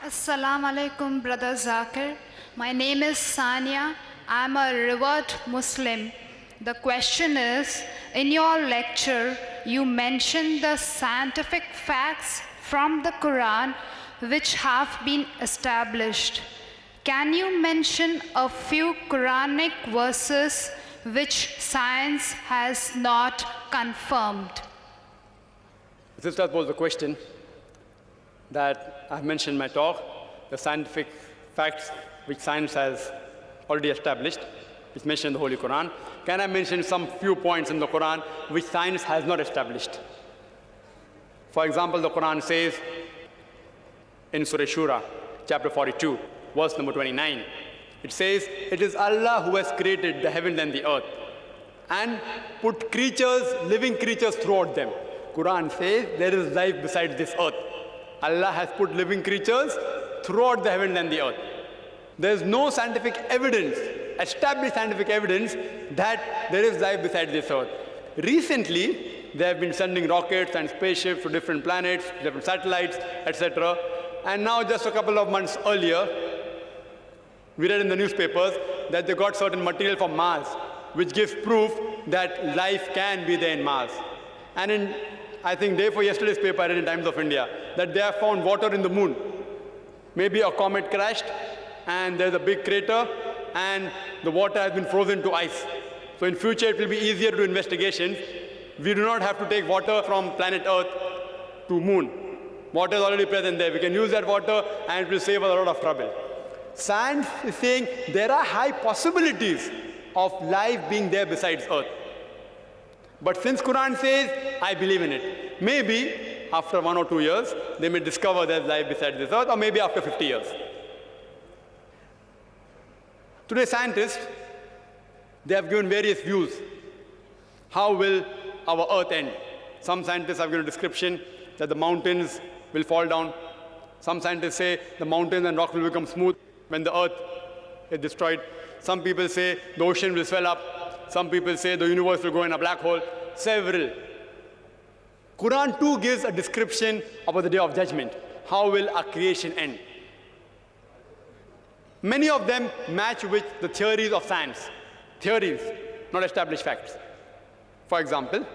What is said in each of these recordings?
Assalamu alaikum, Brother Zakir. My name is Sania. I'm a revered Muslim. The question is, in your lecture, you mentioned the scientific facts from the Qur'an which have been established. Can you mention a few Quranic verses which science has not confirmed? This was the question that I've mentioned in my talk, the scientific facts which science has already established, which mentioned in the Holy Quran. Can I mention some few points in the Quran which science has not established? For example, the Quran says in Surah Shura, chapter 42, verse number 29, it says, "It is Allah who has created the heavens and the earth and put creatures, living creatures throughout them." Quran says there is life besides this earth. Allah has put living creatures throughout the heavens and the earth. There is no scientific evidence, established scientific evidence, that there is life besides this earth. Recently, they have been sending rockets and spaceships to different planets, different satellites, etc. And now, just a couple of months earlier, we read in the newspapers that they got certain material from Mars, which gives proof that life can be there in Mars. And in, I think, day for yesterday's paper, I read in Times of India, that they have found water in the moon. Maybe a comet crashed, and there's a big crater, and the water has been frozen to ice. So in future, it will be easier to do investigations. We do not have to take water from planet Earth to moon. Water is already present there. We can use that water, and it will save us a lot of trouble. Science is saying there are high possibilities of life being there besides Earth. But since Quran says, I believe in it. Maybe after 1 or 2 years, they may discover there's life besides this earth, or maybe after 50 years. Today, scientists, they have given various views. How will our earth end? Some scientists have given a description that the mountains will fall down. Some scientists say the mountains and rocks will become smooth when the earth is destroyed. Some people say the ocean will swell up. Some people say the universe will go in a black hole. Several. Quran too gives a description about the day of judgment. How will our creation end? Many of them match with the theories of science. Theories, not established facts. For example,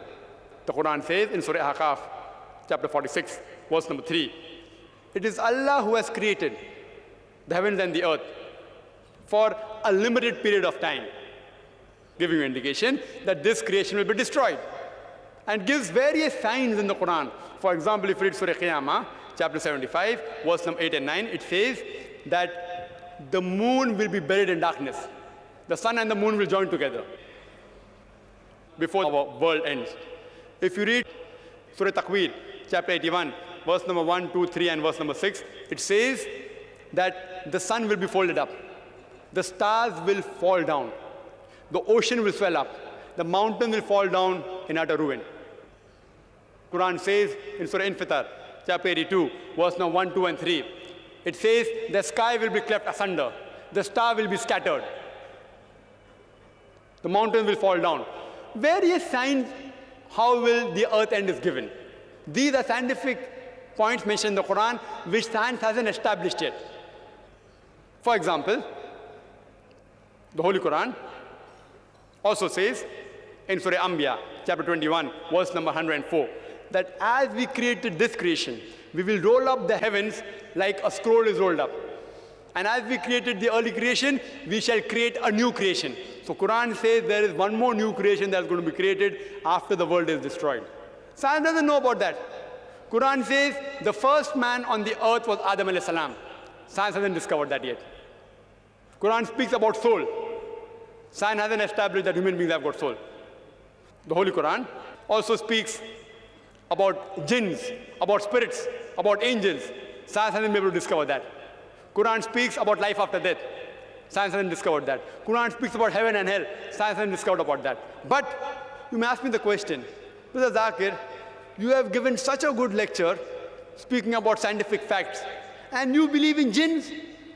the Quran says in Surah Ahqaf, chapter 46, verse number 3, "It is Allah who has created the heavens and the earth for a limited period of time," giving you an indication that this creation will be destroyed, and gives various signs in the Quran. For example, if you read Surah Qiyamah, chapter 75, verse number 8 and 9, it says that the moon will be buried in darkness. The sun and the moon will join together before our world ends. If you read Surah Takwir, chapter 81, verse number 1, 2, 3, and verse number 6, it says that the sun will be folded up. The stars will fall down. The ocean will swell up. The mountain will fall down in utter ruin. Quran says in Surah Infitar, chapter 82, verse number 1, 2, and 3, it says the sky will be cleft asunder. The star will be scattered. The mountain will fall down. Various signs how will the earth end is given. These are scientific points mentioned in the Quran which science hasn't established yet. For example, the Holy Quran also says in Surah Anbiya, chapter 21, verse number 104, that as we created this creation, we will roll up the heavens like a scroll is rolled up. And as we created the early creation, we shall create a new creation. So Quran says there is one more new creation that's going to be created after the world is destroyed. Science doesn't know about that. Quran says the first man on the earth was Adam alayhi salam. Science hasn't discovered that yet. Quran speaks about soul. Science hasn't established that human beings have got soul. The Holy Quran also speaks about jinns, about spirits, about angels. Science hasn't been able to discover that. Quran speaks about life after death. Science hasn't discovered that. Quran speaks about heaven and hell. Science hasn't discovered about that. But you may ask me the question, Mr. Zakir, you have given such a good lecture speaking about scientific facts, and you believe in jinns,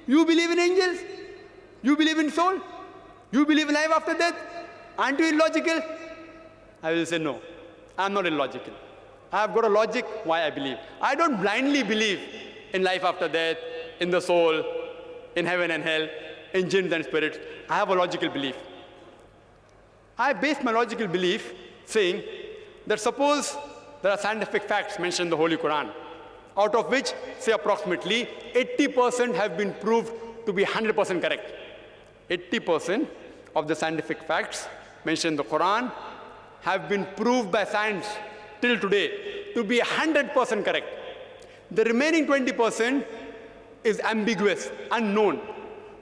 you believe in angels, you believe in soul, you believe in life after death. Aren't you illogical? I will say no. I'm not illogical. I have got a logic why I believe. I don't blindly believe in life after death, in the soul, in heaven and hell, in jinns and spirits. I have a logical belief. I base my logical belief saying that suppose there are scientific facts mentioned in the Holy Qur'an, out of which, say approximately 80% have been proved to be 100% correct. 80% of the scientific facts mentioned in the Qur'an have been proved by science till today to be 100% correct. The remaining 20% is ambiguous, unknown.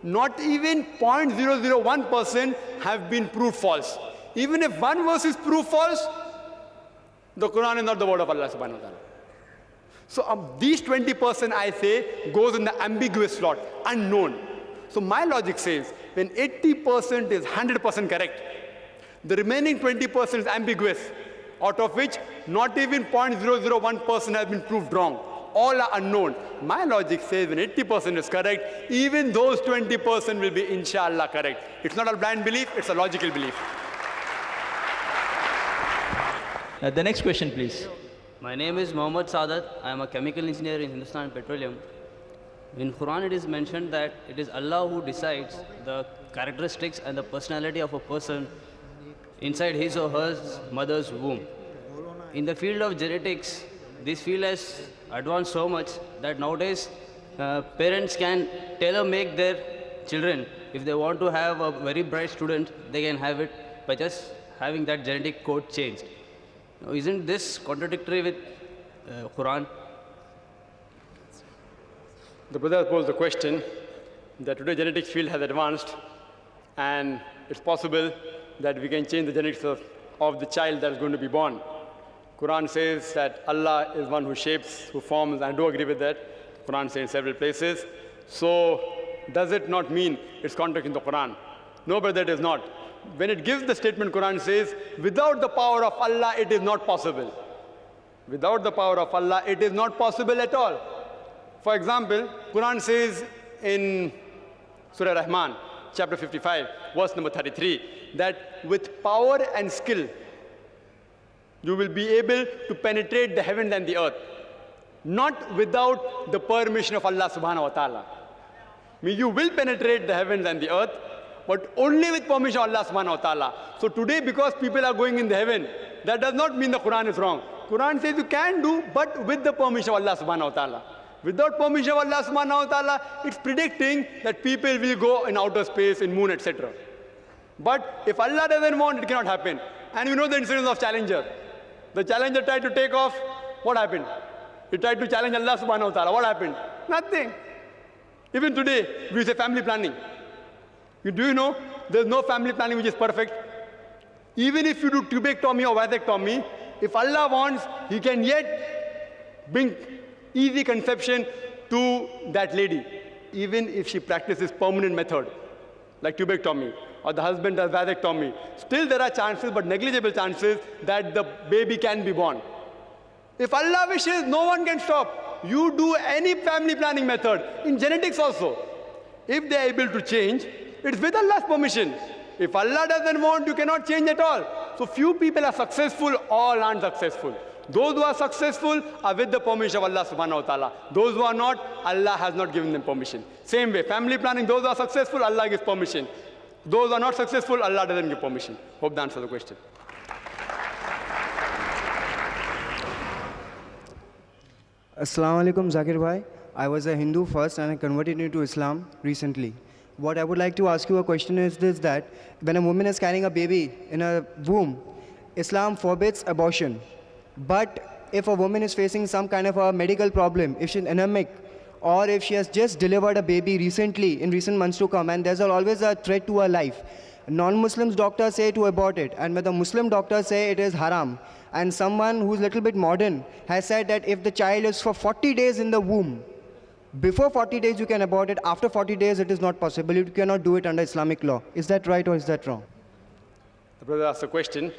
Not even 0.001% have been proved false. Even if one verse is proved false, the Quran is not the word of Allah subhanahu wa ta'ala. So these 20% I say goes in the ambiguous slot, unknown. So my logic says when 80% is 100% correct, the remaining 20% is ambiguous, out of which not even 0.001% has been proved wrong. All are unknown. My logic says when 80% is correct, even those 20% will be inshallah correct. It's not a blind belief, it's a logical belief. The next question, please. My name is Mohammad Sadat. I am a chemical engineer in Hindustan Petroleum. In Quran it is mentioned that it is Allah who decides the characteristics and the personality of a person inside his or her mother's womb. In the field of genetics, this field has advanced so much that nowadays parents can tailor-make their children. If they want to have a very bright student, they can have it by just having that genetic code changed. Now, isn't this contradictory with Quran? The brother posed the question that today genetics field has advanced and it's possible that we can change the genetics of the child that is going to be born. Quran says that Allah is one who shapes, who forms, and I do agree with that. Quran says in several places. So does it not mean it's contradicting the Quran? No, brother, it is not. When it gives the statement, Quran says, without the power of Allah, it is not possible. Without the power of Allah, it is not possible at all. For example, Quran says in Surah Rahman, chapter 55, verse number 33, that with power and skill, you will be able to penetrate the heavens and the earth. Not without the permission of Allah subhanahu wa ta'ala. I mean, you will penetrate the heavens and the earth, but only with permission of Allah subhanahu wa ta'ala. So today, because people are going in the heaven, that does not mean the Quran is wrong. Quran says you can do, but with the permission of Allah subhanahu wa ta'ala. Without permission of Allah subhanahu wa ta'ala, it's predicting that people will go in outer space, in moon, etc. But if Allah doesn't want, it cannot happen. And you know the incident of Challenger. The Challenger tried to take off, what happened? He tried to challenge Allah subhanahu wa ta'ala, what happened? Nothing. Even today, we say family planning. Do you know, there's no family planning which is perfect. Even if you do tubectomy or vasectomy, if Allah wants, He can yet bring easy conception to that lady, even if she practices permanent method, like tubectomy, or the husband does vasectomy. Still there are chances, but negligible chances, that the baby can be born. If Allah wishes, no one can stop. You do any family planning method, in genetics also. If they are able to change, it's with Allah's permission. If Allah doesn't want, you cannot change at all. So few people are successful, all aren't successful. Those who are successful are with the permission of Allah subhanahu wa ta'ala. Those who are not, Allah has not given them permission. Same way, family planning, those who are successful, Allah gives permission. Those who are not successful, Allah doesn't give permission. Hope that answers the question. Assalamu alaikum, Zakir bhai. I was a Hindu first and I converted into Islam recently. What I would like to ask you a question is this, that when a woman is carrying a baby in a womb, Islam forbids abortion. But if a woman is facing some kind of a medical problem, if she's anemic, or if she has just delivered a baby recently, in recent months to come, and there's always a threat to her life, non-Muslims doctors say to abort it, and when the Muslim doctors say it is haram, and someone who's a little bit modern has said that if the child is for 40 days in the womb, before 40 days you can abort it, after 40 days it is not possible, you cannot do it under Islamic law. Is that right or is that wrong? The brother asked a question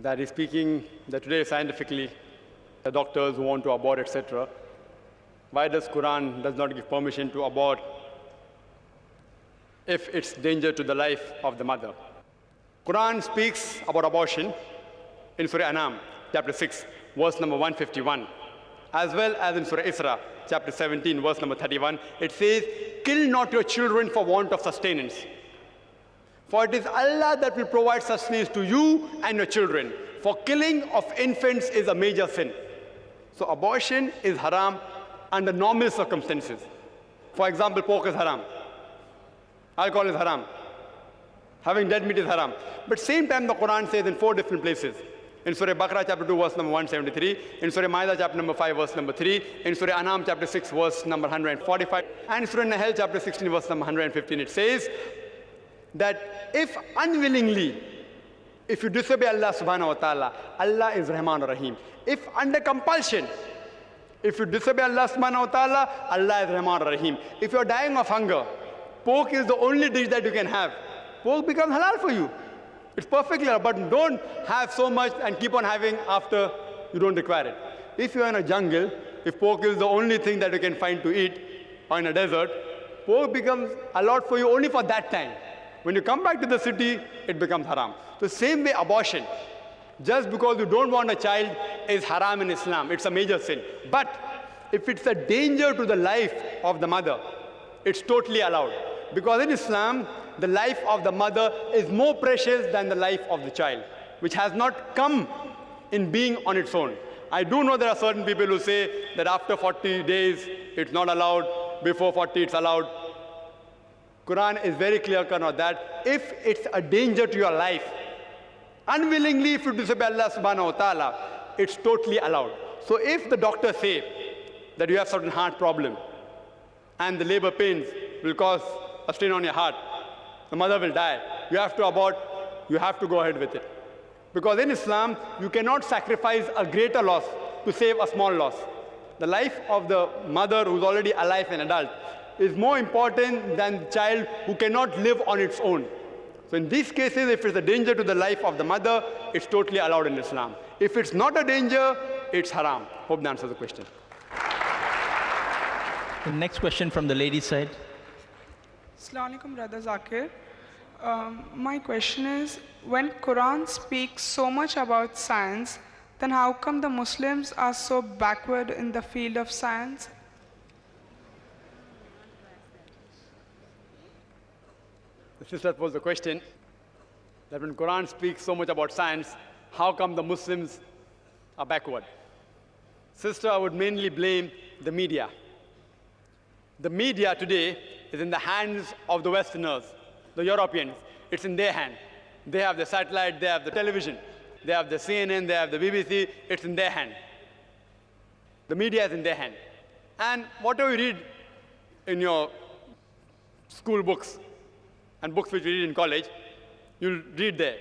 that is speaking that today scientifically, the doctors who want to abort, etc., why does Quran does not give permission to abort if it's danger to the life of the mother? Quran speaks about abortion in Surah Anam, chapter 6, verse number 151. as well as in Surah Isra, chapter 17, verse number 31. It says, kill not your children for want of sustenance. For it is Allah that will provide sustenance to you and your children. For killing of infants is a major sin. So abortion is haram under normal circumstances. For example, pork is haram. Alcohol is haram. Having dead meat is haram. But same time the Qur'an says in 4 different places. In Surah Baqarah chapter 2 verse number 173, in Surah Ma'idah chapter number 5 verse number 3, in Surah An'am chapter 6 verse number 145, and in Surah Nahl chapter 16 verse number 115, it says that if unwillingly, if you disobey Allah subhanahu wa ta'ala, Allah is Rahman Rahim. If under compulsion, if you disobey Allah subhanahu wa ta'ala, Allah is Rahman Rahim. If you are dying of hunger, pork is the only dish that you can have. Pork becomes halal for you. It's perfectly halal, but don't have so much and keep on having after you don't require it. If you are in a jungle, if pork is the only thing that you can find to eat, or in a desert, pork becomes allowed for you only for that time. When you come back to the city, it becomes haram. The same way abortion, just because you don't want a child, is haram in Islam. It's a major sin. But if it's a danger to the life of the mother, it's totally allowed. Because in Islam, the life of the mother is more precious than the life of the child, which has not come in being on its own. I do know there are certain people who say that after 40 days, it's not allowed, before 40, it's allowed. Quran is very clear-cut on that. If it's a danger to your life, unwillingly, if you disobey Allah subhanahu wa ta'ala, it's totally allowed. So if the doctors say that you have certain heart problem and the labor pains will cause a strain on your heart, the mother will die, you have to abort, you have to go ahead with it. Because in Islam, you cannot sacrifice a greater loss to save a small loss. The life of the mother who's already alive and adult is more important than the child who cannot live on its own. So in these cases, if it's a danger to the life of the mother, it's totally allowed in Islam. If it's not a danger, it's haram. Hope that answers the question. The next question from the ladies' side. Assalamu alaikum, Brother Zakir. My question is, when Quran speaks so much about science, then how come the Muslims are so backward in the field of science? The sister posed the question that when Quran speaks so much about science, how come the Muslims are backward? Sister, I would mainly blame the media. The media today is in the hands of the Westerners, the Europeans. It's in their hand. They have the satellite, they have the television, they have the CNN, they have the BBC. It's in their hand. The media is in their hand. And whatever you read in your school books and books which you read in college, you'll read there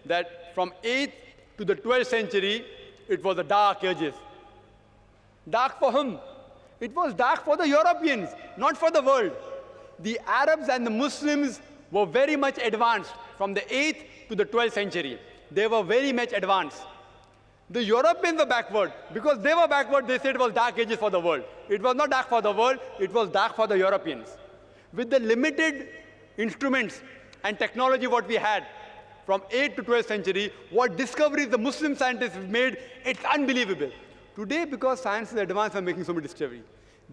that from 8th to the 12th century, it was the dark ages. Dark for whom? It was dark for the Europeans, not for the world. The Arabs and the Muslims were very much advanced from the 8th to the 12th century. They were very much advanced. The Europeans were backward. Because they were backward, they said it was dark ages for the world. It was not dark for the world, it was dark for the Europeans. With the limited instruments and technology what we had from 8th to 12th century, what discoveries the Muslim scientists made, it's unbelievable. Today, because science is advanced, we're making so many discoveries.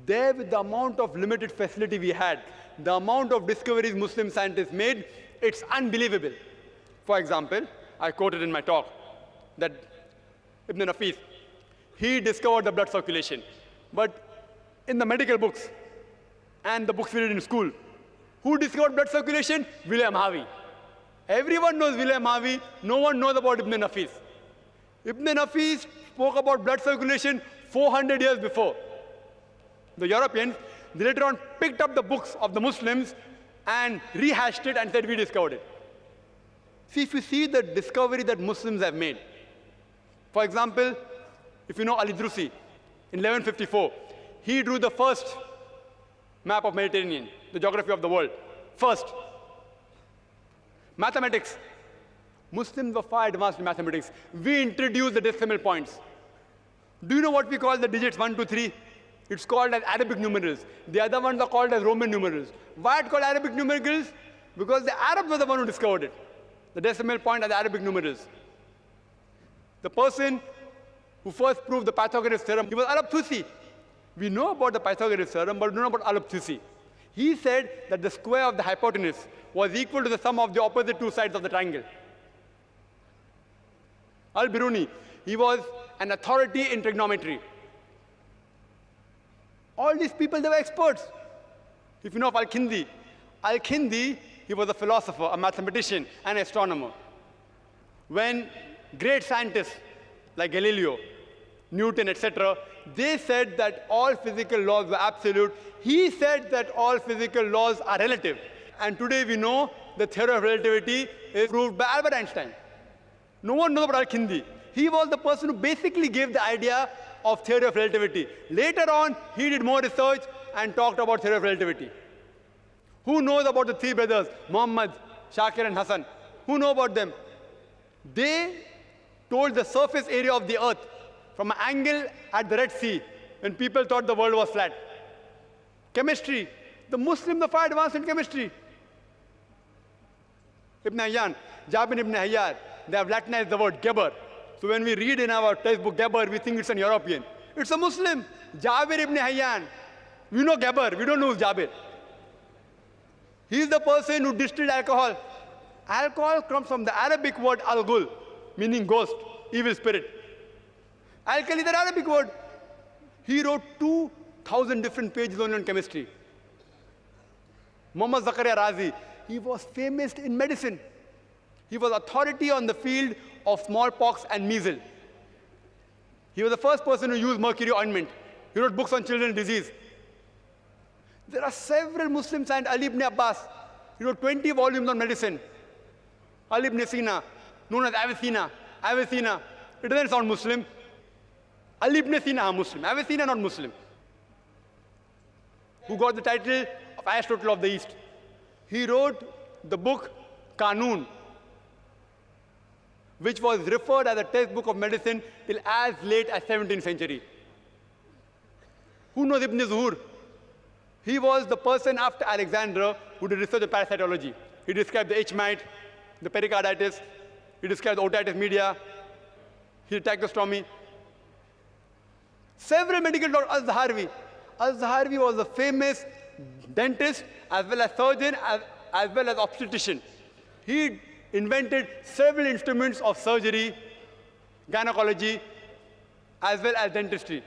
There, with the amount of limited facility we had, the amount of discoveries Muslim scientists made, it's unbelievable. For example, I quoted in my talk that Ibn Nafis, he discovered the blood circulation. But in the medical books and the books we read in school, who discovered blood circulation? William Harvey. Everyone knows William Harvey. No one knows about Ibn Nafis. Ibn Nafis spoke about blood circulation 400 years before. The Europeans, they later on picked up the books of the Muslims and rehashed it and said, we discovered it. See, if you see the discovery that Muslims have made, for example, if you know Al-Idrusi, in 1154, he drew the first map of Mediterranean, the geography of the world, first. Mathematics. Muslims were far advanced in mathematics. We introduced the decimal points. Do you know what we call the digits 1, 2, 3? It's called as Arabic numerals. The other ones are called as Roman numerals. Why it's called Arabic numerals? Because the Arabs were the one who discovered it. The decimal point are the Arabic numerals. The person who first proved the Pythagoras theorem, he was Al-Tusi. We know about the Pythagoras theorem, but we don't know about Al-Tusi. He said that the square of the hypotenuse was equal to the sum of the opposite two sides of the triangle. Al-Biruni, he was an authority in trigonometry. All these people, they were experts. If you know of Al-Kindi, Al-Kindi, he was a philosopher, a mathematician, and an astronomer. When great scientists like Galileo, Newton, etc., they said that all physical laws were absolute, he said that all physical laws are relative. And today we know the theory of relativity is proved by Albert Einstein. No one knows about Al-Kindi. He was the person who basically gave the idea of theory of relativity. Later on, he did more research and talked about theory of relativity. Who knows about the three brothers, Muhammad, Shakir, and Hassan? Who know about them? They told the surface area of the earth from an angle at the Red Sea when people thought the world was flat. Chemistry. The Muslims are far advanced in chemistry. Ibn Hayyan, Jabir ibn Hayyar, they have Latinized the word Geber. So when we read in our textbook Geber, we think it's an European. It's a Muslim. Jabir ibn Hayyan. We know Geber, we don't know who's Jabir. He is the person who distilled alcohol. Alcohol comes from the Arabic word al-ghul, meaning ghost, evil spirit. Alkali is an Arabic word. He wrote 2,000 different pages only on chemistry. Muhammad Zakir Naik, he was famous in medicine. He was authority on the field of smallpox and measles. He was the first person who used mercury ointment. He wrote books on children's disease. There are several Muslim scientists. Ali ibn Abbas, he wrote 20 volumes on medicine. Ali ibn Sina, known as Avicenna. Avicenna, it doesn't sound Muslim. Ali ibn Sina, Muslim. Avicenna, not Muslim. Who got the title of Aristotle of the East. He wrote the book Qanun, which was referred as a textbook of medicine till as late as 17th century. Who knows Ibn Zuhur? He was the person after Alexander who did research on parasitology. He described the H. mite, the pericarditis, he described the otitis media, he did tracheostomy. Several medical doctors, Al-Zaharwi. Al-Zaharwi was a famous dentist as well as surgeon as well as obstetrician. He invented several instruments of surgery, gynecology, as well as dentistry.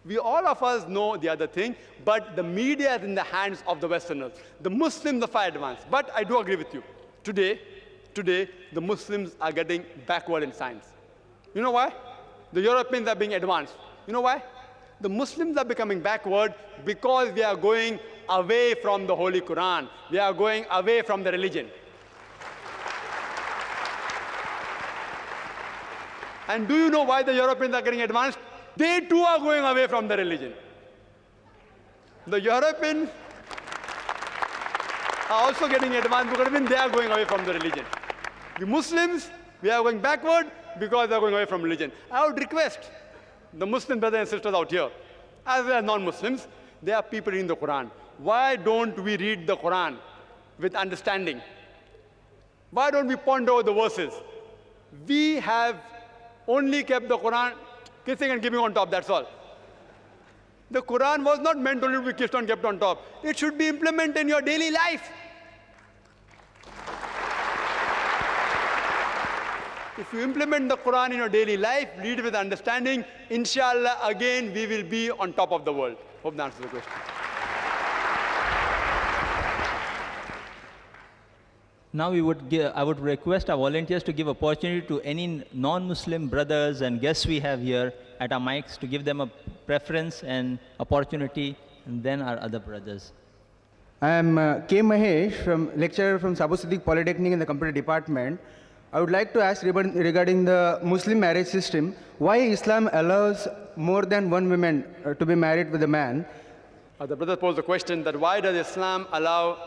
We all of us know the other thing, but the media is in the hands of the Westerners. The Muslims are far advanced. But I do agree with you. Today, the Muslims are getting backward in science. You know why? The Europeans are being advanced. You know why? The Muslims are becoming backward because we are going away from the Holy Qur'an. We are going away from the religion. And do you know why the Europeans are getting advanced? They too are going away from the religion. The Europeans are also getting advanced because even they are going away from the religion. The Muslims, we are going backward because they are going away from religion. I would request the Muslim brothers and sisters out here, as well as non-Muslims, they are people reading the Quran. Why don't we read the Quran with understanding? Why don't we ponder over the verses? We have only kept the Quran kissing and giving on top, that's all. The Quran was not meant only to be kissed and kept on top. It should be implemented in your daily life. If you implement the Quran in your daily life, read with understanding, inshallah, again, we will be on top of the world. Hope that answers the question. Now I would request our volunteers to give opportunity to any non-Muslim brothers and guests we have here at our mics to give them a preference and opportunity, and then our other brothers. I am K. Mahesh, lecturer from Sabu Siddiq Polytechnic in the computer department. I would like to ask regarding the Muslim marriage system, why Islam allows more than one woman to be married with a man? The brother posed the question that why does Islam allow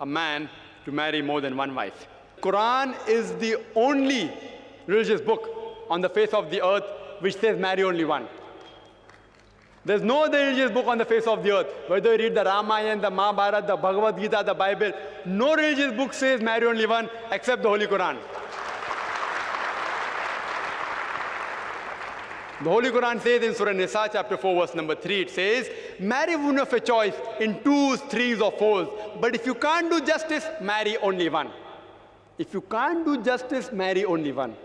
a man to marry more than one wife? Quran is the only religious book on the face of the earth which says marry only one. There's no other religious book on the face of the earth. Whether you read the Ramayana, the Mahabharata, the Bhagavad Gita, the Bible, no religious book says marry only one except the Holy Quran. The Holy Quran says in Surah Nisa, chapter 4, verse number 3, it says, marry women of your choice in 2s, 3s, or 4s. But if you can't do justice, marry only one. If you can't do justice, marry only one.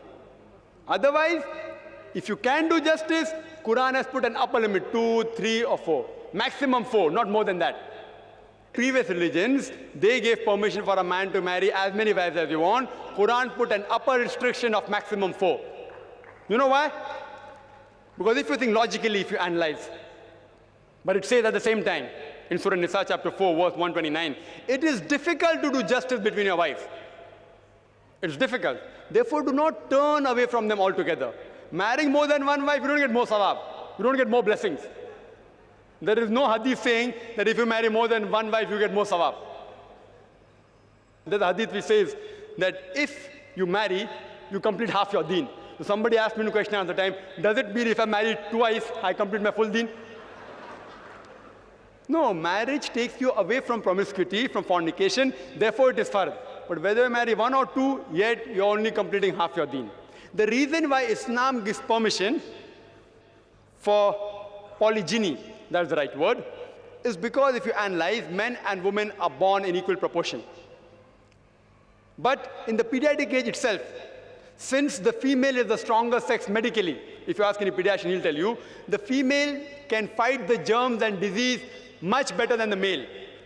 Otherwise, if you can do justice, Quran has put an upper limit, 2, 3, or 4. Maximum 4, not more than that. Previous religions, they gave permission for a man to marry as many wives as he wants. Quran put an upper restriction of maximum 4. You know why? Because if you think logically, if you analyze, but it says at the same time, in Surah Nisa chapter 4, verse 129, it is difficult to do justice between your wives. It's difficult. Therefore, do not turn away from them altogether. Marrying more than one wife, you don't get more sawab. You don't get more blessings. There is no hadith saying that if you marry more than one wife, you get more sawab. There's a hadith which says that if you marry, you complete half your deen. So somebody asked me a question at the time, does it mean if I marry twice, I complete my full deen? No, marriage takes you away from promiscuity, from fornication, therefore it is fard. But whether you marry 1 or 2, yet you're only completing half your deen. The reason why Islam gives permission for polygyny, that's the right word, is because if you analyze, men and women are born in equal proportion. But in the pediatric age itself, since the female is the stronger sex medically, if you ask any pediatrician, he'll tell you, the female can fight the germs and disease much better than the male.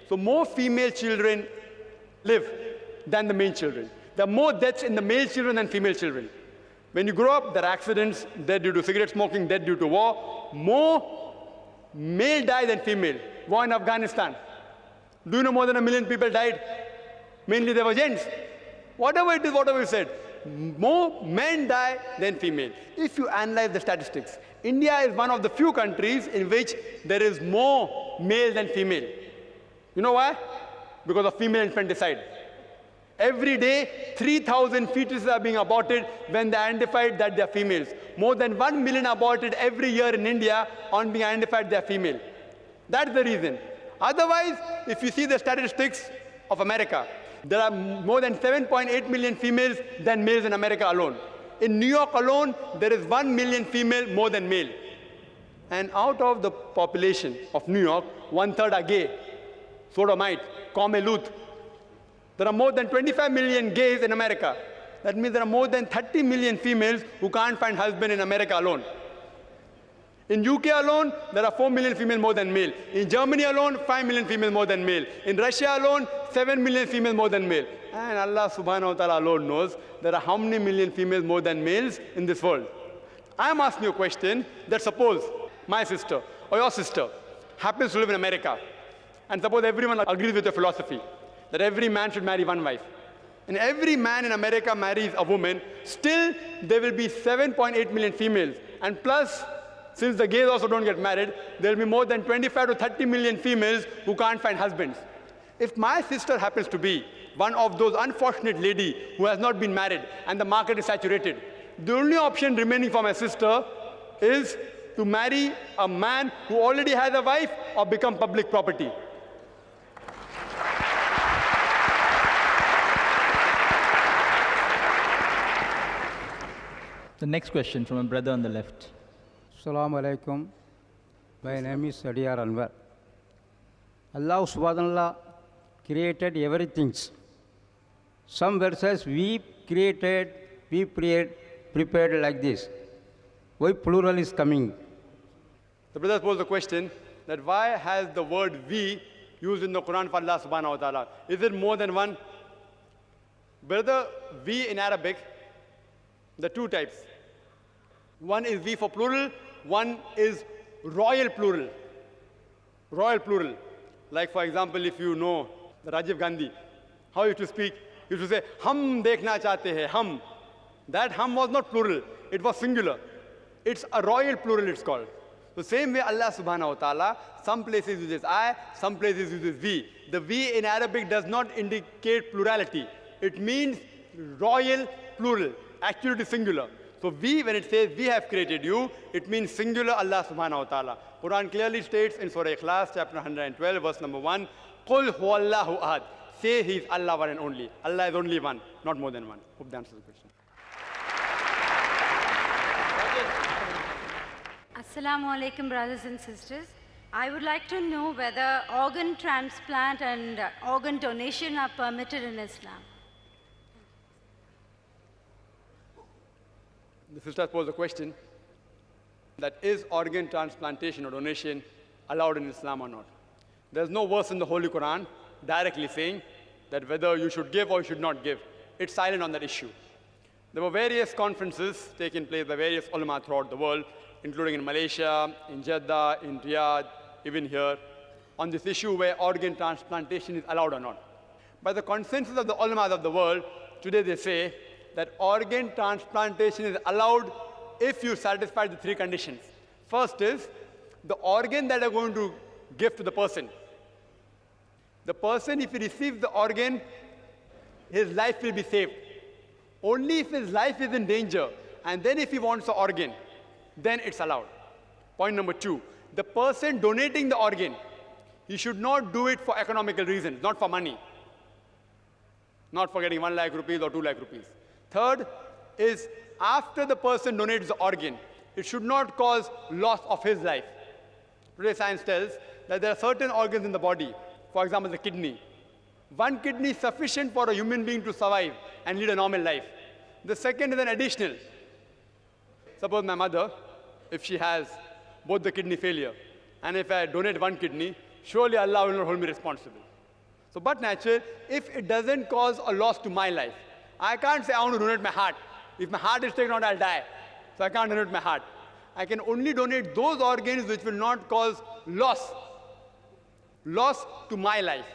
So more female children live than the male children. There are more deaths in the male children than female children. When you grow up, there are accidents, death due to cigarette smoking, death due to war. More male die than female. War in Afghanistan. Do you know more than 1 million people died? Mainly they were gents. Whatever it is, whatever you said. More men die than female. If you analyze the statistics, India is one of the few countries in which there is more male than female. You know why? Because of female infanticide. Every day, 3,000 fetuses are being aborted when they identified that they are females. More than 1 million aborted every year in India on being identified they are female. That's the reason. Otherwise, if you see the statistics of America, there are more than 7.8 million females than males in America alone. In New York alone, there is 1 million female more than male. And out of the population of New York, 1/3 are gay, sodomite, Comeluth. There are more than 25 million gays in America. That means there are more than 30 million females who can't find husband in America alone. In UK alone, there are 4 million females more than male. In Germany alone, 5 million females more than male. In Russia alone, 7 million females more than male. And Allah subhanahu wa ta'ala alone knows there are how many million females more than males in this world. I am asking you a question that suppose my sister or your sister happens to live in America, and suppose everyone agrees with your philosophy that every man should marry one wife, and every man in America marries a woman, still there will be 7.8 million females. And plus, since the gays also don't get married, there will be more than 25 to 30 million females who can't find husbands. If my sister happens to be one of those unfortunate ladies who has not been married and the market is saturated, the only option remaining for my sister is to marry a man who already has a wife or become public property. The next question from a brother on the left. Assalamu alaikum. My name is Sadiyar Anwar. Allah subhanahu wa ta'ala created everything. Some verses we created, we prepared like this. Why plural is coming? The brother posed the question that why has the word we used in the Quran for Allah subhanahu wa ta'ala? Is it more than one? Brother, we in Arabic, there are two types. One is we for plural, one is royal plural. Royal plural. Like for example, if you know Rajiv Gandhi, how he used to speak, he used to say, hum dekhna chahte hai, hum. That hum was not plural, it was singular. It's a royal plural, it's called. The same way Allah subhanahu wa ta'ala, some places uses I, some places uses we. The we in Arabic does not indicate plurality. It means royal plural. Actually it is singular. So we, when it says we have created you, it means singular Allah subhanahu wa ta'ala. Quran clearly states in Surah Ikhlas, chapter 112, verse number 1, Qul huwallahu ahad. Say he is Allah one and only. Allah is only one, not more than one. Hope that answers the question. Assalamu alaikum, brothers and sisters. I would like to know whether organ transplant and organ donation are permitted in Islam. The sister posed a question that is organ transplantation or donation allowed in Islam or not? There's no verse in the Holy Qur'an directly saying that whether you should give or you should not give. It's silent on that issue. There were various conferences taking place by various ulama throughout the world, including in Malaysia, in Jeddah, in Riyadh, even here, on this issue where organ transplantation is allowed or not. By the consensus of the ulamas of the world, today they say that organ transplantation is allowed if you satisfy the three conditions. First is the organ that you're going to give to the person. The person, if he receives the organ, his life will be saved. Only if his life is in danger, and then if he wants the organ, then it's allowed. Point number two, the person donating the organ, he should not do it for economical reasons, not for money. Not for getting 1 lakh rupees or 2 lakh rupees. Third is after the person donates the organ, it should not cause loss of his life. Today science tells that there are certain organs in the body, for example the kidney. One kidney is sufficient for a human being to survive and lead a normal life. The second is an additional. Suppose my mother, if she has both the kidney failure, and if I donate one kidney, surely Allah will not hold me responsible. So, but natural, if it doesn't cause a loss to my life, I can't say I want to donate my heart. If my heart is taken out, I'll die. So I can't donate my heart. I can only donate those organs which will not cause loss to my life.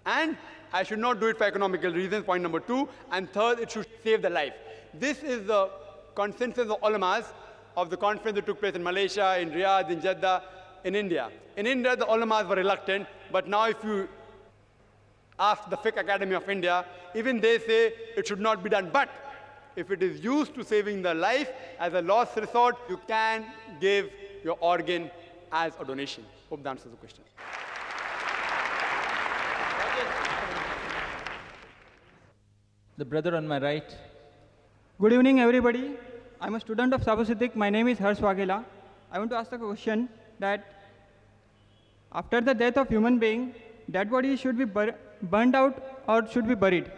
And I should not do it for economical reasons, point number two. And third, it should save the life. This is the consensus of ulamas of the conference that took place in Malaysia, in Riyadh, in Jeddah, in India. In India, the ulamas were reluctant, but now if you ask the Fiqh Academy of India, even they say it should not be done. But if it is used to saving the life as a last resort, you can give your organ as a donation. Hope that answers the question. The brother on my right. Good evening, everybody. I'm a student of Sabu Siddiq. My name is Harsh Waghela. I want to ask a question that after the death of human being, dead body should be burned out or should be buried?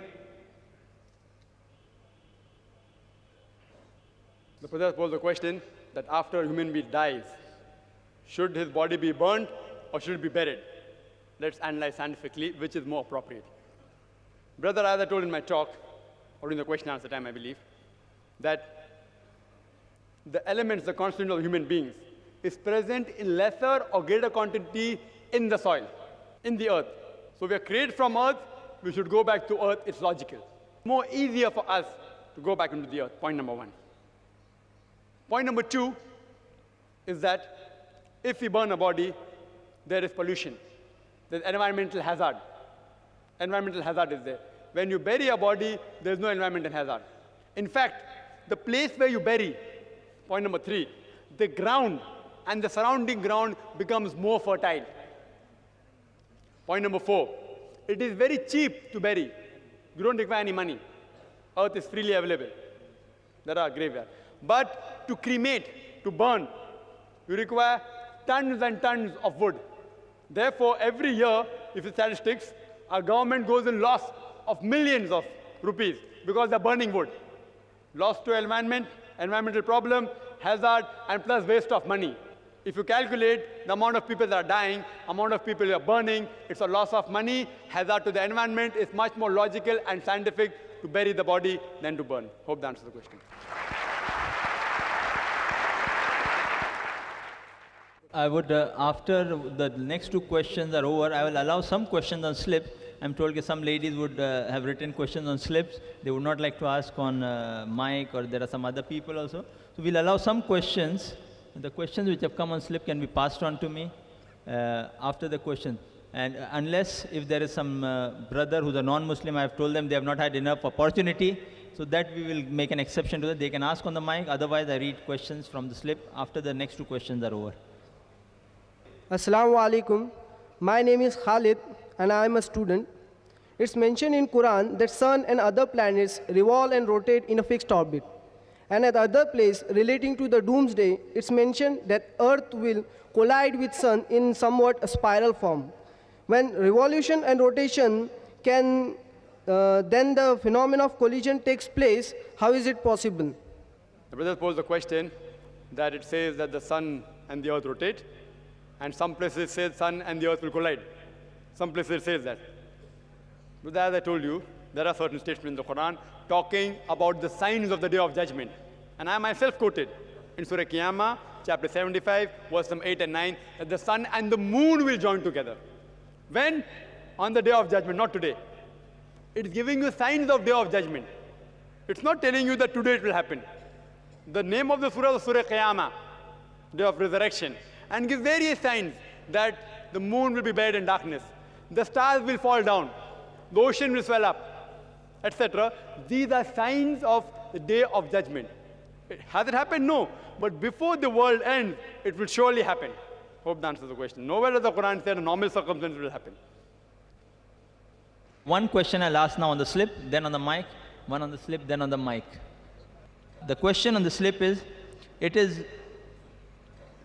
The brother posed the question that after a human being dies, should his body be burned or should it be buried? Let's analyze scientifically which is more appropriate. Brother, as I told in my talk, or in the question and answer time, I believe, that the elements, the constituent of human beings, is present in lesser or greater quantity in the soil, in the earth. So we are created from earth, we should go back to earth, it's logical. More easier for us to go back into the earth, point number one. Point number two is that if we burn a body, there is pollution. There's environmental hazard. Environmental hazard is there. When you bury a body, there's no environmental hazard. In fact, the place where you bury, point number three, the ground and the surrounding ground becomes more fertile. Point number four, it is very cheap to bury. You don't require any money. Earth is freely available. There are graveyards. But to cremate, to burn, you require tons and tons of wood. Therefore, every year, if it's statistics, our government goes in loss of millions of rupees because they're burning wood. Loss to environment, environmental problem, hazard, and plus waste of money. If you calculate the amount of people that are dying, amount of people who are burning, it's a loss of money, hazard to the environment. It's much more logical and scientific to bury the body than to burn. Hope that answers the question. I would, after the next two questions are over, I will allow some questions on slips. I'm told that some ladies would have written questions on slips. They would not like to ask on mic, or there are some other people also. So we'll allow some questions. The questions which have come on slip can be passed on to me after the question. And unless if there is some brother who's a non-Muslim, I have told them they have not had enough opportunity, so that we will make an exception to that. They can ask on the mic. Otherwise, I read questions from the slip after the next two questions are over. Assalamu alaikum. My name is Khalid and I am a student. It's mentioned in Qur'an that sun and other planets revolve and rotate in a fixed orbit. And at other place, relating to the doomsday, it's mentioned that earth will collide with sun in somewhat a spiral form. When revolution and rotation can, then the phenomenon of collision takes place, how is it possible? The brother posed the question that it says that the sun and the earth rotate, and some places it says sun and the earth will collide. Some places it says that. But as I told you, there are certain statements in the Qur'an talking about the signs of the day of judgment. And I myself quoted in Surah Qiyamah, chapter 75, verse number 8 and 9, that the sun and the moon will join together. When? On the day of judgment, not today. It's giving you signs of day of judgment. It's not telling you that today it will happen. The name of the surah is Surah Qiyamah, day of resurrection, and gives various signs that the moon will be buried in darkness, the stars will fall down, the ocean will swell up, etc. These are signs of the day of judgment. Has it happened? No. But before the world ends, it will surely happen. Hope that answers the question. Nowhere does the Quran say a normal circumstance will happen. One question I'll ask now on the slip, then on the mic, one on the slip, then on the mic. The question on the slip is, it is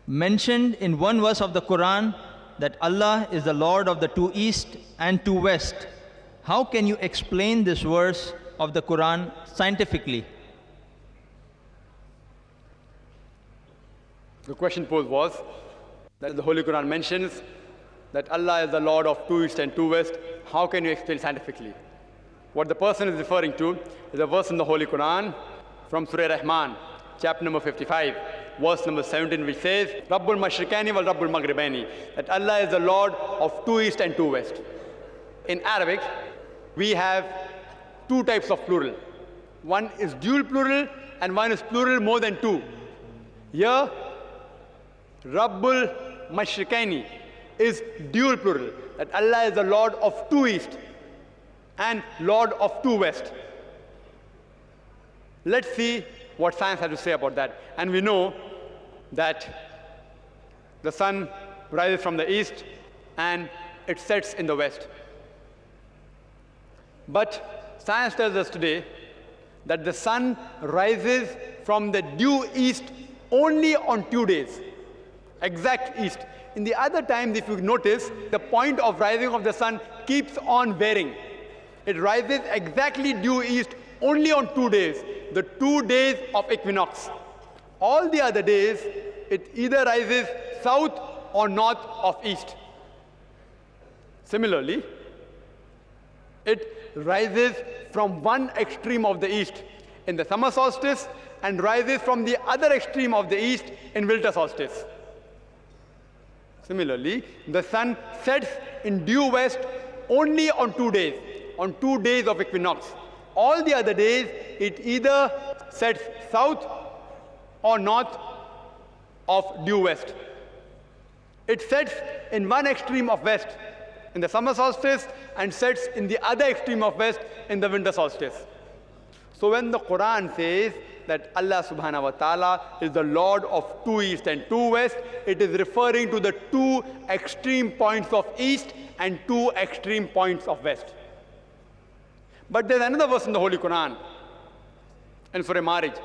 mentioned in one verse of the Quran that Allah is the Lord of the two east and two west. How can you explain this verse of the Quran scientifically? The question posed was that the Holy Quran mentions that Allah is the Lord of two east and two west. How can you explain scientifically? What the person is referring to is a verse in the Holy Quran from Surah Rahman, chapter number 55, verse number 17, which says, Rabbul Mashriqani wal Rabbul Maghribani, that Allah is the Lord of two east and two west. In Arabic, we have two types of plural. One is dual plural and one is plural more than two. Here, Rabbul Mashriqani is dual plural, that Allah is the Lord of two east and Lord of two west. Let's see what science has to say about that. And we know that the sun rises from the east and it sets in the west. But science tells us today that the sun rises from the due east only on 2 days, exact east. In the other times, if you notice, the point of rising of the sun keeps on varying. It rises exactly due east only on 2 days, the 2 days of equinox. All the other days, it either rises south or north of east. Similarly, it rises from one extreme of the east in the summer solstice and rises from the other extreme of the east in winter solstice. Similarly, the sun sets in due west only on 2 days, on 2 days of equinox. All the other days, it either sets south or north of due west. It sets in one extreme of west in the summer solstice and sets in the other extreme of west in the winter solstice. So when the Quran says that Allah subhanahu wa ta'ala is the Lord of two east and two west, it is referring to the two extreme points of east and two extreme points of west. But there's another verse in the Holy Quran, in Surah Marriage,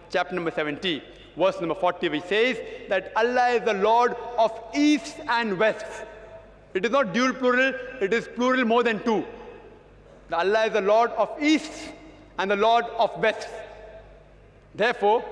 chapter number 70, verse number 40, which says that Allah is the Lord of east and west. It is not dual plural, it is plural more than two. Allah is the Lord of east and the Lord of west. Therefore,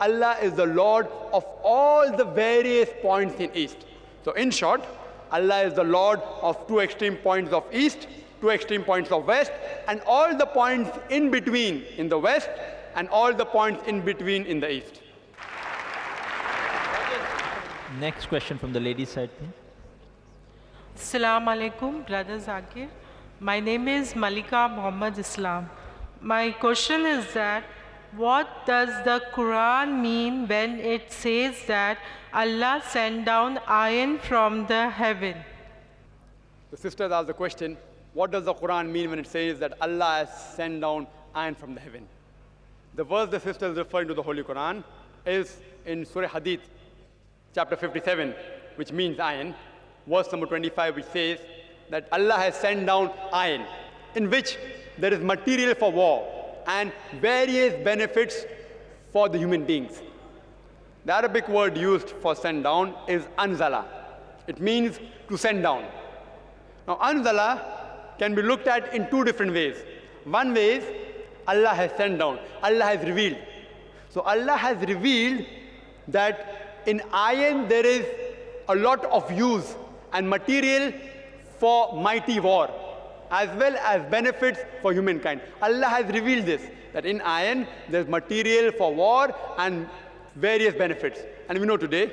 Allah is the Lord of all the various points in east. So in short, Allah is the Lord of two extreme points of east, two extreme points of west, and all the points in between in the west, and all the points in between in the east. Next question from the ladies' side, please. Assalamu alaikum, Brother Zakir. My name is Malika Muhammad Islam. My question is that what does the Quran mean when it says that Allah sent down iron from the heaven? The sisters asked the question, what does the Quran mean when it says that Allah has sent down iron from the heaven? The verse the sister is referring to the Holy Quran is in Surah Hadith, chapter 57, which means iron, verse number 25, which says that Allah has sent down iron, in which there is material for war and various benefits for the human beings. The Arabic word used for send down is anzala. It means to send down. Now, anzala can be looked at in two different ways. One way is Allah has sent down, Allah has revealed. So Allah has revealed that in iron there is a lot of use and material for mighty war, as well as benefits for humankind. Allah has revealed this, that in iron there's material for war and various benefits. And we know today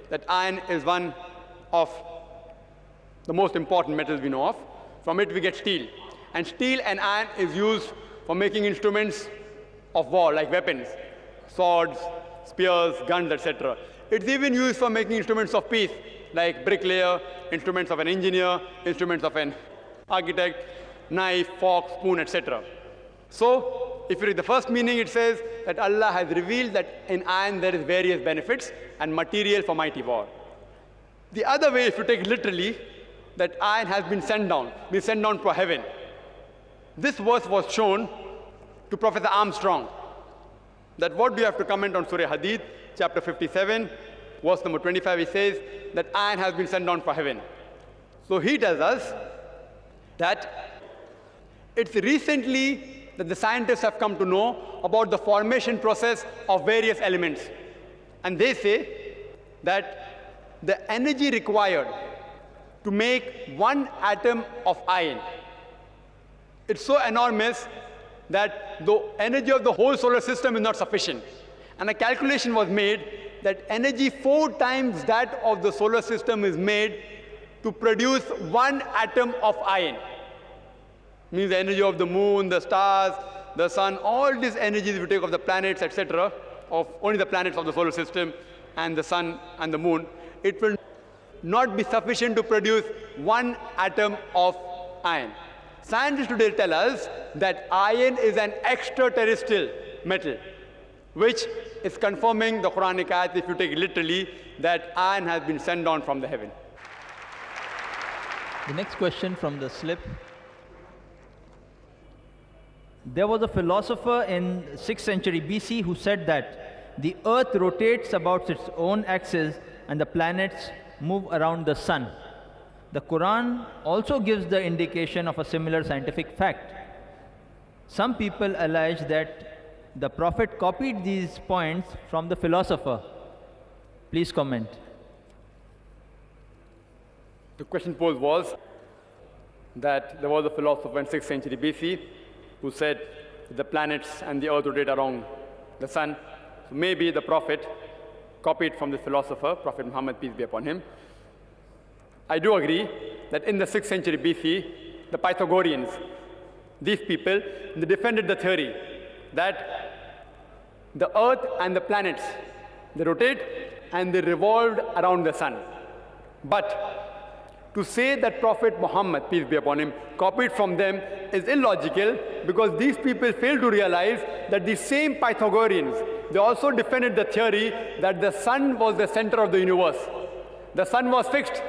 that iron is one of the most important metals we know of. From it we get steel. And steel and iron is used for making instruments of war, like weapons, swords, spears, guns, etc. It's even used for making instruments of peace, like bricklayer, instruments of an engineer, instruments of an architect, knife, fork, spoon, etc. So, if you read the first meaning, it says that Allah has revealed that in iron there is various benefits and material for mighty war. The other way, if you take it literally, that iron has been sent down to heaven. This verse was shown to Professor Armstrong. That what do you have to comment on Surah Hadith, chapter 57, verse number 25, he says that iron has been sent down for heaven. So he tells us that it's recently that the scientists have come to know about the formation process of various elements. And they say that the energy required to make one atom of iron, it's so enormous that the energy of the whole solar system is not sufficient. And a calculation was made that energy 4 times that of the solar system is made to produce one atom of iron. Means the energy of the moon, the stars, the sun, all these energies we take of the planets, etc., of only the planets of the solar system and the sun and the moon, it will not be sufficient to produce one atom of iron. Scientists today tell us that iron is an extraterrestrial metal, which is confirming the Quranic ayat, if you take it literally, that iron has been sent down from the heaven. The next question from the slip. There was a philosopher in 6th century BC who said that the earth rotates about its own axis and the planets move around the sun. The Quran also gives the indication of a similar scientific fact. Some people allege that the Prophet copied these points from the philosopher. Please comment. The question posed was that there was a philosopher in 6th century BC who said the planets and the earth rotate around the sun. So maybe the Prophet copied from the philosopher, Prophet Muhammad, peace be upon him. I do agree that in the 6th century BC, the Pythagoreans, these people, they defended the theory that the earth and the planets, they rotate and they revolved around the sun. But to say that Prophet Muhammad, peace be upon him, copied from them is illogical, because these people fail to realize that the same Pythagoreans, they also defended the theory that the sun was the center of the universe. The sun was fixed.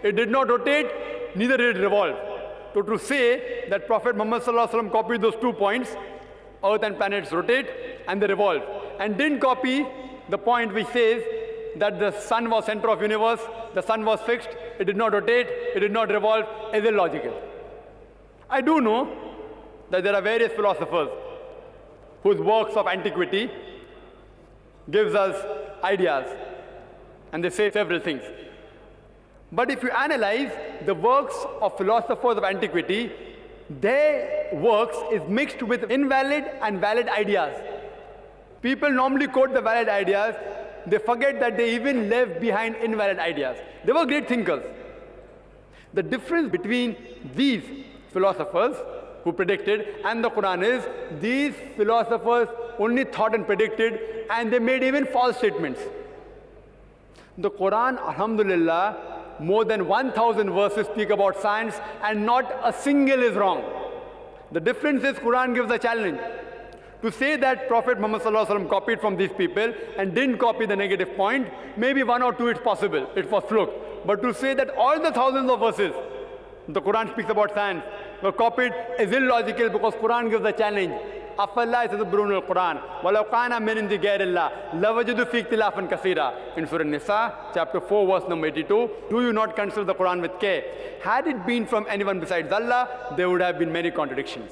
It did not rotate, neither did it revolve. So to say that Prophet Muhammad copied those 2 points, earth and planets rotate and they revolve, and didn't copy the point which says that the sun was center of universe, the sun was fixed, it did not rotate, it did not revolve, is illogical. I do know that there are various philosophers whose works of antiquity gives us ideas, and they say several things. But if you analyze the works of philosophers of antiquity, their works is mixed with invalid and valid ideas. People normally quote the valid ideas, they forget that they even left behind invalid ideas. They were great thinkers. The difference between these philosophers who predicted and the Quran is, these philosophers only thought and predicted, and they made even false statements. The Quran, alhamdulillah, more than 1,000 verses speak about science, and not a single is wrong. The difference is Quran gives a challenge. To say that Prophet Muhammad copied from these people and didn't copy the negative point, maybe 1 or 2 it's possible, it was fluke. But to say that all the thousands of verses, the Quran speaks about science, were copied is illogical, because Quran gives a challenge. أَفَلَّا يَتَدَبَّرُونَ الْقُرْآنَ وَلَوْ كَانَ مِنْ عِنْدِ غَيْرِ اللَّهِ لَوَجَدُوا فِيهِ اخْتِلَافًا كَثِيرًا. In Surah Nisa, chapter 4, verse number 82, do you not consider the Quran with care? Had it been from anyone besides Allah, there would have been many contradictions.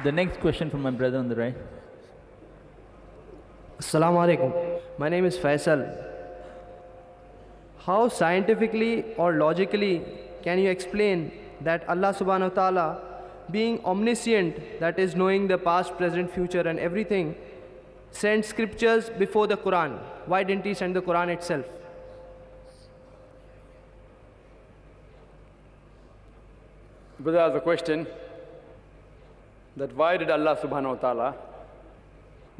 The next question from my brother on the right. Assalamu alaikum. My name is Faisal. How scientifically or logically can you explain that Allah subhanahu wa ta'ala, being omniscient, that is knowing the past, present, future and everything, sent scriptures before the Quran? Why didn't he send the Quran itself? Brother has a question that why did Allah subhanahu wa ta'ala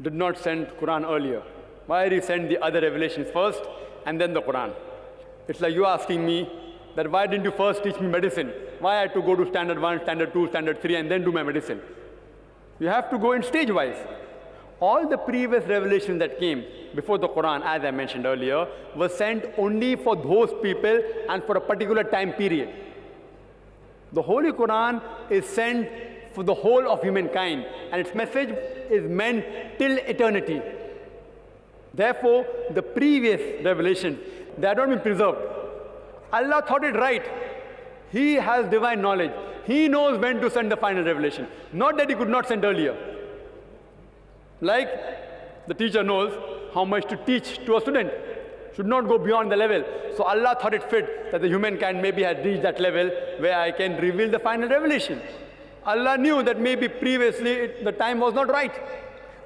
did not send Quran earlier? Why did he send the other revelations first and then the Quran? It's like you asking me that why didn't you first teach me medicine? Why I had to go to standard 1, standard 2, standard 3 and then do my medicine? You have to go in stage wise. All the previous revelations that came before the Quran, as I mentioned earlier, were sent only for those people and for a particular time period. The Holy Quran is sent for the whole of humankind, and its message is meant till eternity. Therefore, the previous revelations, they have not been preserved. Allah thought it right. He has divine knowledge. He knows when to send the final revelation. Not that he could not send earlier. Like the teacher knows how much to teach to a student. Should not go beyond the level. So Allah thought it fit that the humankind maybe had reached that level where I can reveal the final revelation. Allah knew that maybe previously the time was not right.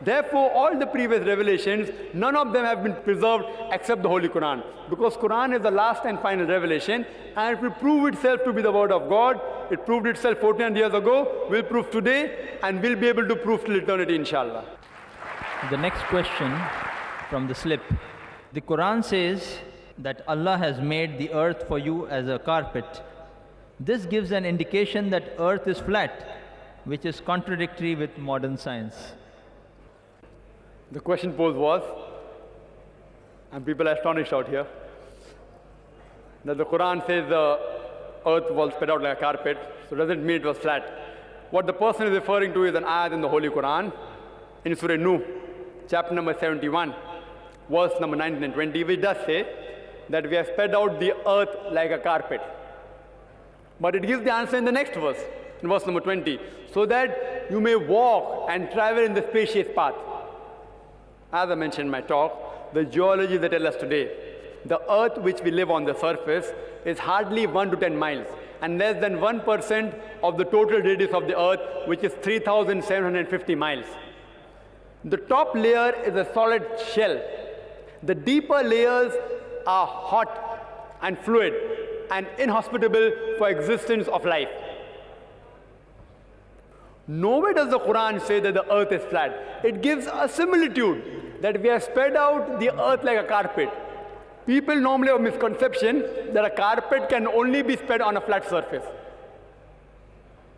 Therefore, all the previous revelations, none of them have been preserved except the Holy Quran. Because Quran is the last and final revelation, and it will prove itself to be the word of God. It proved itself 1400 years ago, will prove today, and will be able to prove till eternity, inshallah. The next question from the slip. The Quran says that Allah has made the earth for you as a carpet. This gives an indication that earth is flat, which is contradictory with modern science. The question posed was, and people are astonished out here, that the Quran says the earth was spread out like a carpet, so doesn't mean it was flat. What the person is referring to is an ayat in the Holy Quran, in Surah Nuh, chapter number 71, verse number 19 and 20, which does say that we have spread out the earth like a carpet. But it gives the answer in the next verse, in verse number 20, so that you may walk and travel in the spacious path. As I mentioned in my talk, the geology that tells us today, the earth which we live on the surface is hardly 1 to 10 miles and less than 1% of the total radius of the earth, which is 3,750 miles. The top layer is a solid shell. The deeper layers are hot and fluid and inhospitable for existence of life. Nowhere does the Quran say that the earth is flat. It gives a similitude that we have spread out the earth like a carpet. People normally have a misconception that a carpet can only be spread on a flat surface.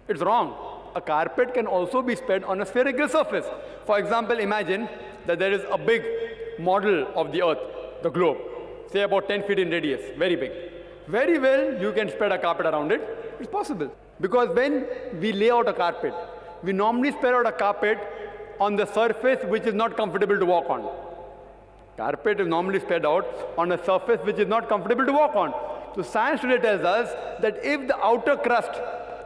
It's wrong. A carpet can also be spread on a spherical surface. For example, imagine that there is a big model of the earth, the globe, say about 10 feet in radius, very big. Very well, you can spread a carpet around it. It's possible. Because when we lay out a carpet, we normally spread out a carpet on the surface which is not comfortable to walk on. Carpet is normally spread out on a surface which is not comfortable to walk on. So science today tells us that if the outer crust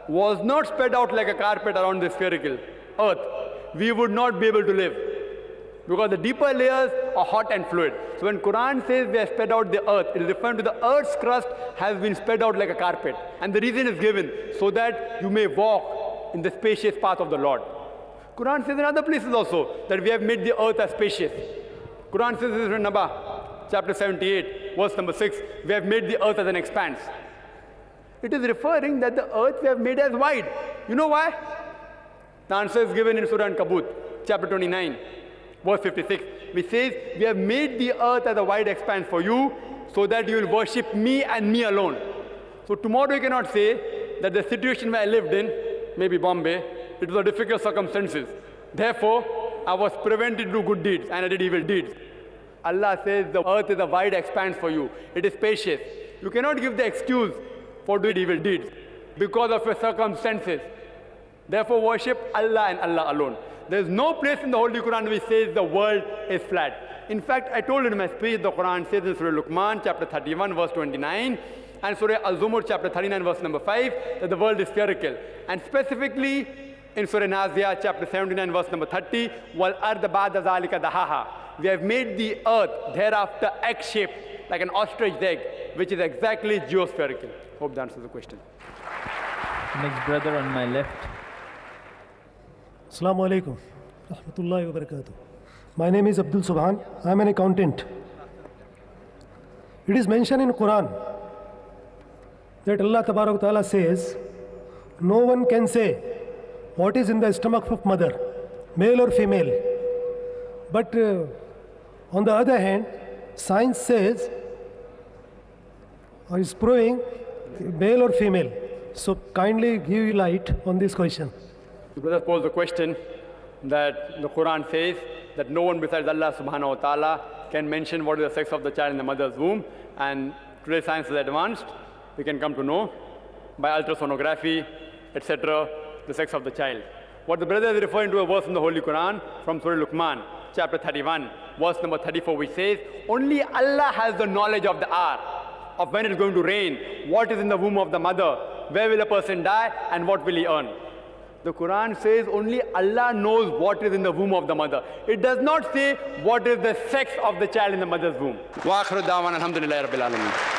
was not spread out like a carpet around the spherical earth, we would not be able to live. Because the deeper layers are hot and fluid. So when Quran says we have spread out the earth, it is referring to the earth's crust has been spread out like a carpet. And the reason is given so that you may walk in the spacious path of the Lord. Quran says in other places also that we have made the earth as spacious. Quran says this in Naba, chapter 78, verse number 6, we have made the earth as an expanse. It is referring that the earth we have made as wide. You know why? The answer is given in Surah An-Kabut, chapter 29, verse 56, which says, we have made the earth as a wide expanse for you so that you will worship me and me alone. So tomorrow you cannot say that the situation where I lived in, maybe Bombay, it was difficult circumstances. Therefore, I was prevented to do good deeds and I did evil deeds. Allah says the earth is a wide expanse for you. It is spacious. You cannot give the excuse for doing evil deeds. because of your circumstances. Therefore, worship Allah and Allah alone. There is no place in the Holy Quran which says the world is flat. In fact, I told in my speech, the Quran says in Surah Luqman, chapter 31, verse 29, and Surah Al-Zumur, chapter 39, verse number 5, that the world is spherical. And specifically, in Surah Naziyah, chapter 79, verse number 30, Wal ard ba'da zalika dahaha. We have made the earth thereafter egg-shaped, like an ostrich egg, which is exactly geospherical. Hope that answers the question. Next brother on my left. Assalamu alaikum. Rahmatullahi wa barakatuh. My name is Abdul Subhan. I am an accountant. It is mentioned in Quran that Allah Tabarak wa Ta'ala says, no one can say what is in the stomach of mother, male or female. But on the other hand, science says, or is proving male or female. So kindly give light on this question. The brother posed the question that the Quran says that no one besides Allah subhanahu wa ta'ala can mention what is the sex of the child in the mother's womb. And today science is advanced. We can come to know by ultrasonography, etc., the sex of the child. What the brother is referring to a verse in the Holy Quran from Surah Luqman, chapter 31, verse number 34, which says, only Allah has the knowledge of the hour, of when it is going to rain, what is in the womb of the mother, where will a person die, and what will he earn. The Quran says only Allah knows what is in the womb of the mother. It does not say what is the sex of the child in the mother's womb. Wa akhiru da'wana alhamdulillahi rabbil alamin.